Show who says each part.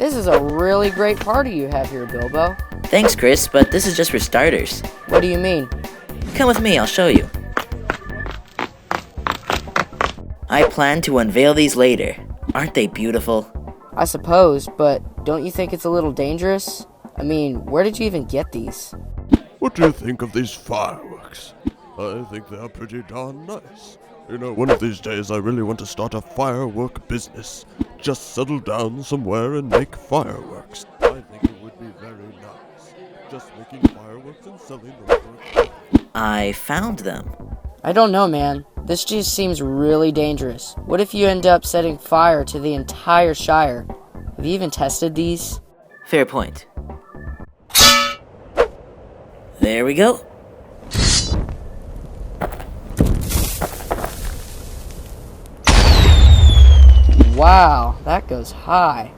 Speaker 1: This is a really great party you have here, Bilbo.
Speaker 2: Thanks, Chris, but this is just for starters.
Speaker 1: What do you mean?
Speaker 2: Come with me, I'll show you. I plan to unveil these later. Aren't they beautiful?
Speaker 1: I suppose, but don't you think it's a little dangerous? I mean, where did you even get these?
Speaker 3: What do you think of these fireworks? I think they are pretty darn nice. You know, one of these days I really want to start a firework business. Just settle down somewhere and make fireworks. I think it would be very nice. Just making fireworks and selling them.
Speaker 2: I found them.
Speaker 1: I don't know, man. This just seems really dangerous. What if you end up setting fire to the entire Shire? Have you even tested these?
Speaker 2: Fair point. There we go.
Speaker 1: Wow, that goes high.